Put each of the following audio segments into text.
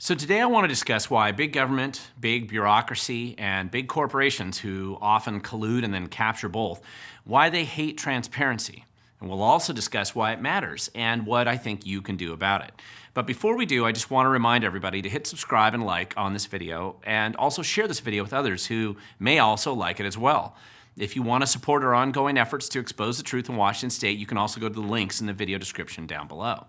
So today I want to discuss why big government, big bureaucracy, and big corporations who often collude and then capture both, why they hate transparency. And we'll also discuss why it matters and what I think you can do about it. But before we do, I just want to remind everybody to hit subscribe and like on this video, and also share this video with others who may also like it as well. If you want to support our ongoing efforts to expose the truth in Washington State, you can also go to the links in the video description down below.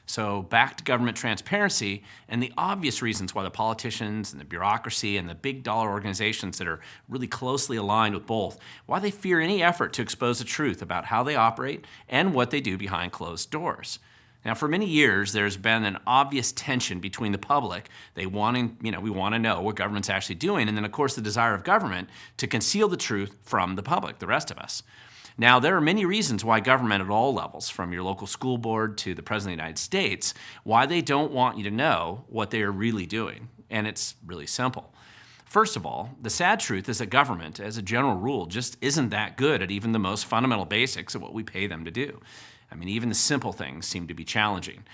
So back to government transparency and the obvious reasons why the politicians and the bureaucracy and the big dollar organizations that are really closely aligned with both, why they fear any effort to expose the truth about how they operate and what they do behind closed doors. Now, for many years, there's been an obvious tension between the public. We want to know what government's actually doing, and then, of course, the desire of government to conceal the truth from the public, the rest of us. Now, there are many reasons why government at all levels, from your local school board to the President of the United States, why they don't want you to know what they are really doing. And it's really simple. First of all, the sad truth is that government, as a general rule, just isn't that good at even the most fundamental basics of what we pay them to do. I mean, even the simple things seem to be challenging.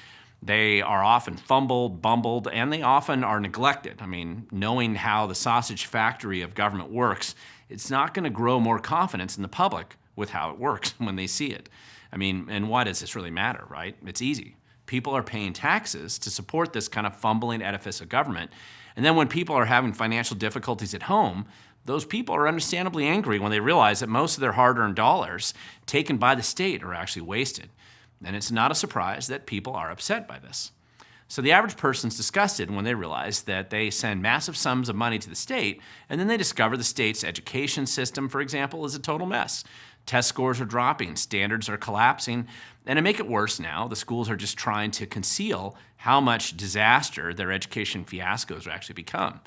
They are often fumbled, bumbled, and they often are neglected. I mean, knowing how the sausage factory of government works, it's not going to grow more confidence in the public with how it works when they see it. I mean, and why does this really matter, right? It's easy. People are paying taxes to support this kind of fumbling edifice of government. And then when people are having financial difficulties at home, those people are understandably angry when they realize that most of their hard-earned dollars taken by the state are actually wasted. And it's not a surprise that people are upset by this. So the average person's disgusted when they realize that they send massive sums of money to the state, and then they discover the state's education system, for example, is a total mess. Test scores are dropping, standards are collapsing, and to make it worse now, the schools are just trying to conceal how much disaster their education fiascos actually become.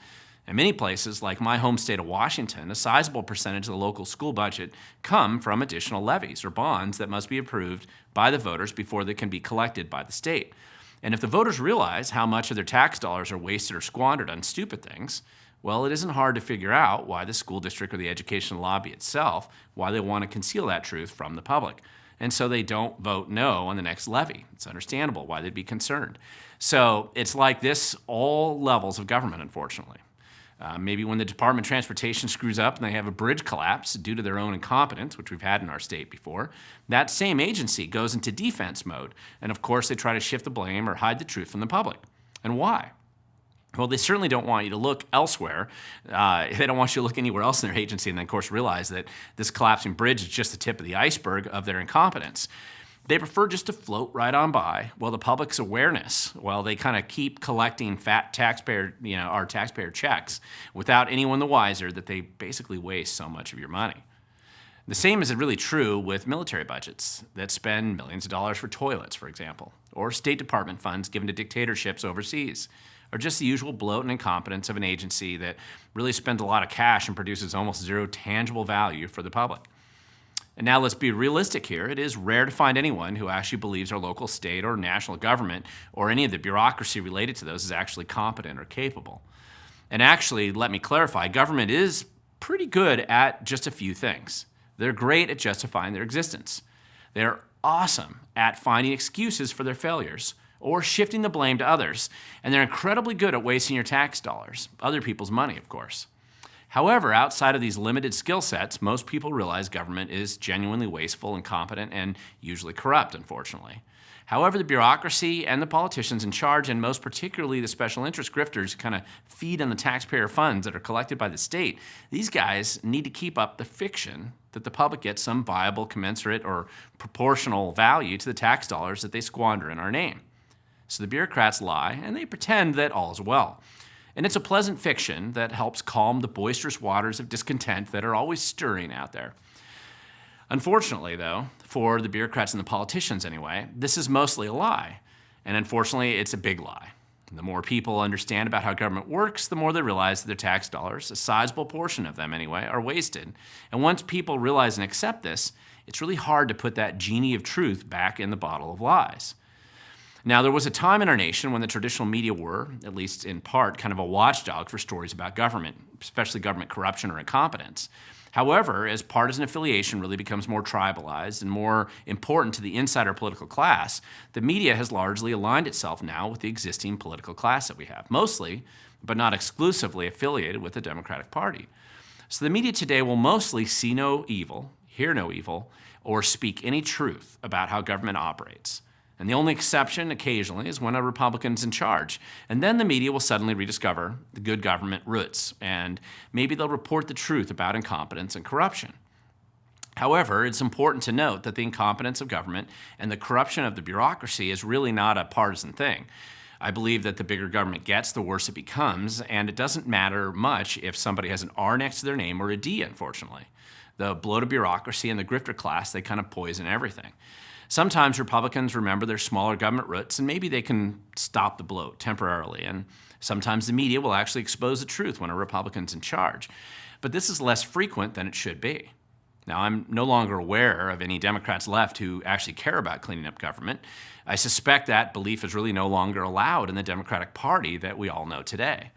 In many places, like my home state of Washington, a sizable percentage of the local school budget come from additional levies or bonds that must be approved by the voters before they can be collected by the state. And if the voters realize how much of their tax dollars are wasted or squandered on stupid things, well, it isn't hard to figure out why the school district or the education lobby itself, why they want to conceal that truth from the public. And so they don't vote no on the next levy. It's understandable why they'd be concerned. So it's like this all levels of government, unfortunately. Maybe when the Department of Transportation screws up and they have a bridge collapse due to their own incompetence, which we've had in our state before, that same agency goes into defense mode. And of course, they try to shift the blame or hide the truth from the public. And why? Well, they certainly don't want you to look elsewhere. They don't want you to look anywhere else in their agency and then, of course, realize that this collapsing bridge is just the tip of the iceberg of their incompetence. They prefer just to float right on by, while the public's awareness, while they kind of keep collecting fat our taxpayer checks without anyone the wiser that they basically waste so much of your money. The same is really true with military budgets that spend millions of dollars for toilets, for example, or State Department funds given to dictatorships overseas, or just the usual bloat and incompetence of an agency that really spends a lot of cash and produces almost zero tangible value for the public. And now let's be realistic here. It is rare to find anyone who actually believes our local, state, or national government or any of the bureaucracy related to those is actually competent or capable. And actually, let me clarify, government is pretty good at just a few things. They're great at justifying their existence. They're awesome at finding excuses for their failures or shifting the blame to others. And they're incredibly good at wasting your tax dollars, other people's money, of course. However, outside of these limited skill sets, most people realize government is genuinely wasteful, incompetent, and usually corrupt, unfortunately. However, the bureaucracy and the politicians in charge, and most particularly the special interest grifters who kind of feed on the taxpayer funds that are collected by the state, these guys need to keep up the fiction that the public gets some viable, commensurate, or proportional value to the tax dollars that they squander in our name. So the bureaucrats lie, and they pretend that all is well. And it's a pleasant fiction that helps calm the boisterous waters of discontent that are always stirring out there. Unfortunately, though, for the bureaucrats and the politicians anyway, this is mostly a lie. And unfortunately, it's a big lie. The more people understand about how government works, the more they realize that their tax dollars, a sizable portion of them anyway, are wasted. And once people realize and accept this, it's really hard to put that genie of truth back in the bottle of lies. Now, there was a time in our nation when the traditional media were, at least in part, kind of a watchdog for stories about government, especially government corruption or incompetence. However, as partisan affiliation really becomes more tribalized and more important to the insider political class, the media has largely aligned itself now with the existing political class that we have, mostly, but not exclusively, affiliated with the Democratic Party. So the media today will mostly see no evil, hear no evil, or speak any truth about how government operates. And the only exception occasionally is when a Republican's in charge. And then the media will suddenly rediscover the good government roots, and maybe they'll report the truth about incompetence and corruption. However, it's important to note that the incompetence of government and the corruption of the bureaucracy is really not a partisan thing. I believe that the bigger government gets, the worse it becomes, and it doesn't matter much if somebody has an R next to their name or a D, unfortunately. The bloated bureaucracy and the grifter class, they kind of poison everything. Sometimes Republicans remember their smaller government roots, and maybe they can stop the bloat temporarily. And sometimes the media will actually expose the truth when a Republican's in charge. But this is less frequent than it should be. Now, I'm no longer aware of any Democrats left who actually care about cleaning up government. I suspect that belief is really no longer allowed in the Democratic Party that we all know today.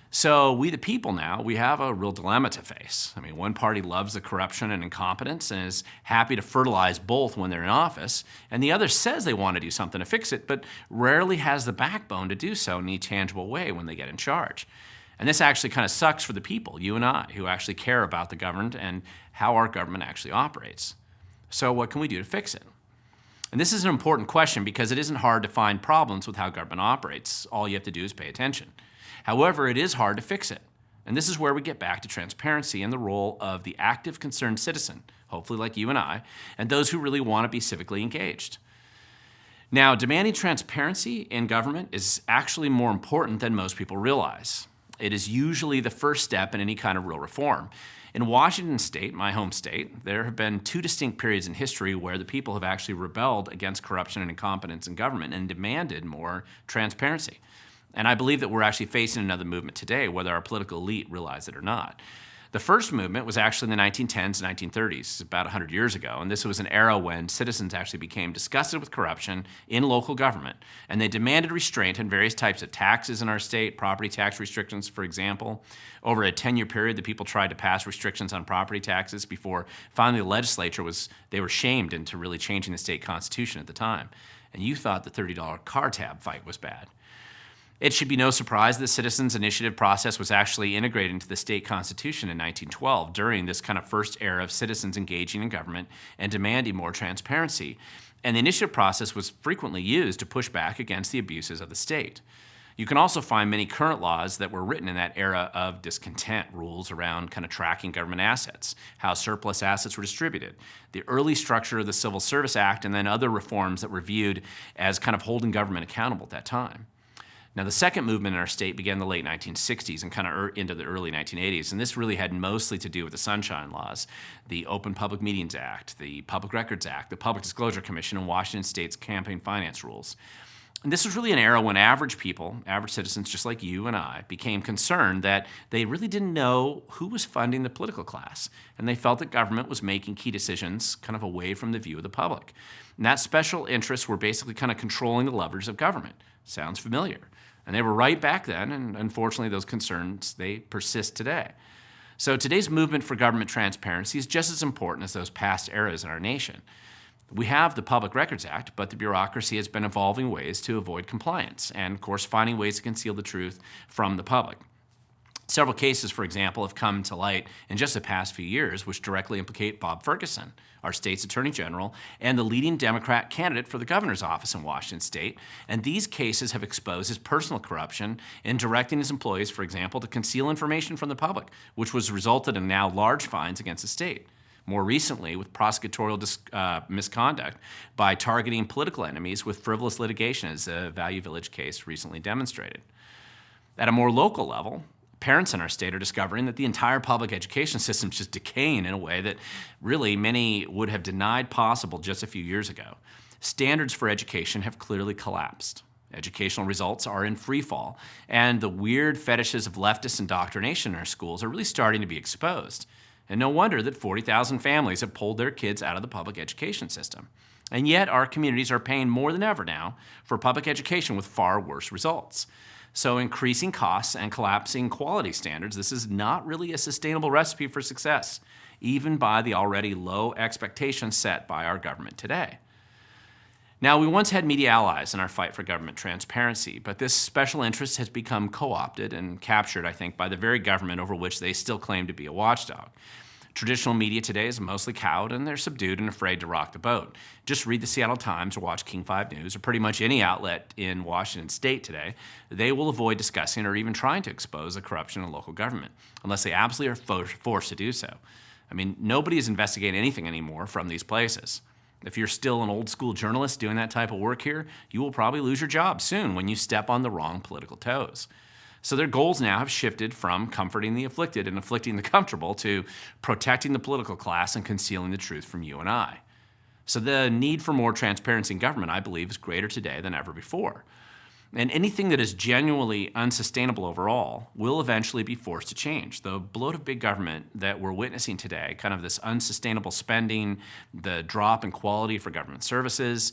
So we the people now, we have a real dilemma to face. I mean, one party loves the corruption and incompetence and is happy to fertilize both when they're in office, and the other says they want to do something to fix it, but rarely has the backbone to do so in any tangible way when they get in charge. And this actually kind of sucks for the people, you and I, who actually care about the government and how our government actually operates. So what can we do to fix it? And this is an important question because it isn't hard to find problems with how government operates. All you have to do is pay attention. However, it is hard to fix it. And this is where we get back to transparency and the role of the active, concerned citizen, hopefully like you and I, and those who really want to be civically engaged. Now, demanding transparency in government is actually more important than most people realize. It is usually the first step in any kind of real reform. In Washington state, my home state, there have been two distinct periods in history where the people have actually rebelled against corruption and incompetence in government and demanded more transparency. And I believe that we're actually facing another movement today, whether our political elite realize it or not. The first movement was actually in the 1910s and 1930s, about 100 years ago, and this was an era when citizens actually became disgusted with corruption in local government, and they demanded restraint on various types of taxes in our state, property tax restrictions, for example. Over a 10-year period, the people tried to pass restrictions on property taxes before finally the legislature they were shamed into really changing the state constitution at the time. And you thought the $30 car tab fight was bad. It should be no surprise the citizens' initiative process was actually integrated into the state constitution in 1912 during this kind of first era of citizens engaging in government and demanding more transparency. And the initiative process was frequently used to push back against the abuses of the state. You can also find many current laws that were written in that era of discontent, rules around kind of tracking government assets, how surplus assets were distributed, the early structure of the Civil Service Act, and then other reforms that were viewed as kind of holding government accountable at that time. Now, the second movement in our state began in the late 1960s and kind of into the early 1980s, and this really had mostly to do with the Sunshine Laws, the Open Public Meetings Act, the Public Records Act, the Public Disclosure Commission, and Washington State's campaign finance rules. And this was really an era when average people, average citizens just like you and I, became concerned that they really didn't know who was funding the political class, and they felt that government was making key decisions kind of away from the view of the public. And that special interests were basically kind of controlling the levers of government. Sounds familiar. And they were right back then, and unfortunately those concerns, they persist today. So today's movement for government transparency is just as important as those past eras in our nation. We have the Public Records Act, but the bureaucracy has been evolving ways to avoid compliance and, of course, finding ways to conceal the truth from the public. Several cases, for example, have come to light in just the past few years which directly implicate Bob Ferguson, our state's attorney general, and the leading Democrat candidate for the governor's office in Washington state. And these cases have exposed his personal corruption in directing his employees, for example, to conceal information from the public, which was resulted in now large fines against the state. More recently, with prosecutorial misconduct by targeting political enemies with frivolous litigation, as the Value Village case recently demonstrated. At a more local level, parents in our state are discovering that the entire public education system is just decaying in a way that really many would have denied possible just a few years ago. Standards for education have clearly collapsed. Educational results are in free fall, and the weird fetishes of leftist indoctrination in our schools are really starting to be exposed. And no wonder that 40,000 families have pulled their kids out of the public education system. And yet our communities are paying more than ever now for public education with far worse results. So increasing costs and collapsing quality standards, this is not really a sustainable recipe for success, even by the already low expectations set by our government today. Now, we once had media allies in our fight for government transparency, but this special interest has become co-opted and captured, I think, by the very government over which they still claim to be a watchdog. Traditional media today is mostly cowed, and they're subdued and afraid to rock the boat. Just read the Seattle Times or watch King 5 News or pretty much any outlet in Washington state today. They will avoid discussing or even trying to expose the corruption in local government, unless they absolutely are forced to do so. I mean, nobody is investigating anything anymore from these places. If you're still an old school journalist doing that type of work here, you will probably lose your job soon when you step on the wrong political toes. So their goals now have shifted from comforting the afflicted and afflicting the comfortable to protecting the political class and concealing the truth from you and I. So the need for more transparency in government, I believe, is greater today than ever before. And anything that is genuinely unsustainable overall will eventually be forced to change. The bloat of big government that we're witnessing today, kind of this unsustainable spending, the drop in quality for government services,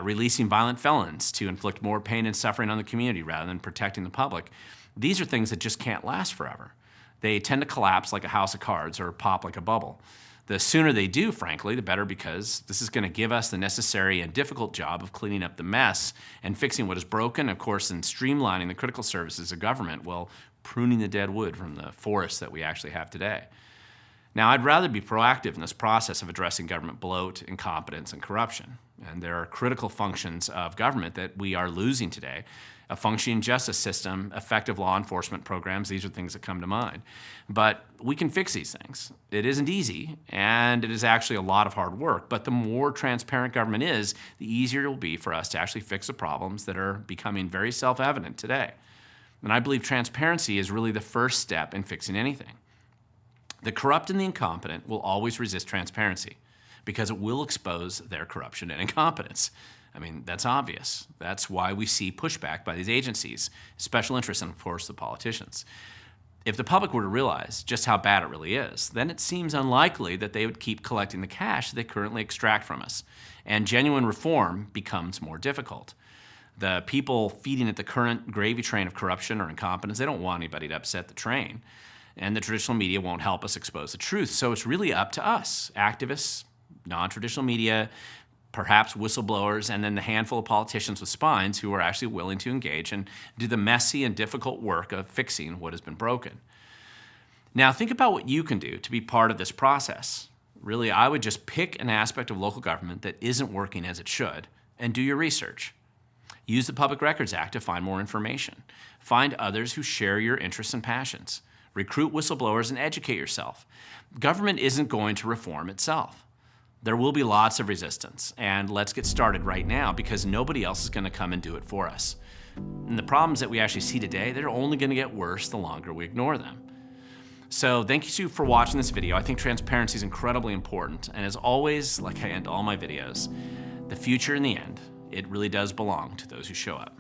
releasing violent felons to inflict more pain and suffering on the community rather than protecting the public, these are things that just can't last forever. They tend to collapse like a house of cards or pop like a bubble. The sooner they do, frankly, the better, because this is going to give us the necessary and difficult job of cleaning up the mess and fixing what is broken, of course, and streamlining the critical services of government while pruning the dead wood from the forests that we actually have today. Now, I'd rather be proactive in this process of addressing government bloat, incompetence, and corruption. And there are critical functions of government that we are losing today. A functioning justice system, effective law enforcement programs, these are things that come to mind. But we can fix these things. It isn't easy, and it is actually a lot of hard work, but the more transparent government is, the easier it will be for us to actually fix the problems that are becoming very self-evident today. And I believe transparency is really the first step in fixing anything. The corrupt and the incompetent will always resist transparency because it will expose their corruption and incompetence. I mean, that's obvious. That's why we see pushback by these agencies, special interests, and of course the politicians. If the public were to realize just how bad it really is, then it seems unlikely that they would keep collecting the cash they currently extract from us, and genuine reform becomes more difficult. The people feeding at the current gravy train of corruption or incompetence, they don't want anybody to upset the train, and the traditional media won't help us expose the truth, so it's really up to us, activists, non-traditional media, perhaps whistleblowers, and then the handful of politicians with spines who are actually willing to engage and do the messy and difficult work of fixing what has been broken. Now, think about what you can do to be part of this process. Really, I would just pick an aspect of local government that isn't working as it should and do your research. Use the Public Records Act to find more information. Find others who share your interests and passions. Recruit whistleblowers and educate yourself. Government isn't going to reform itself. There will be lots of resistance, and let's get started right now because nobody else is going to come and do it for us. And the problems that we actually see today, they're only going to get worse the longer we ignore them. So thank you for watching this video. I think transparency is incredibly important, and as always, like I end all my videos, the future in the end, it really does belong to those who show up.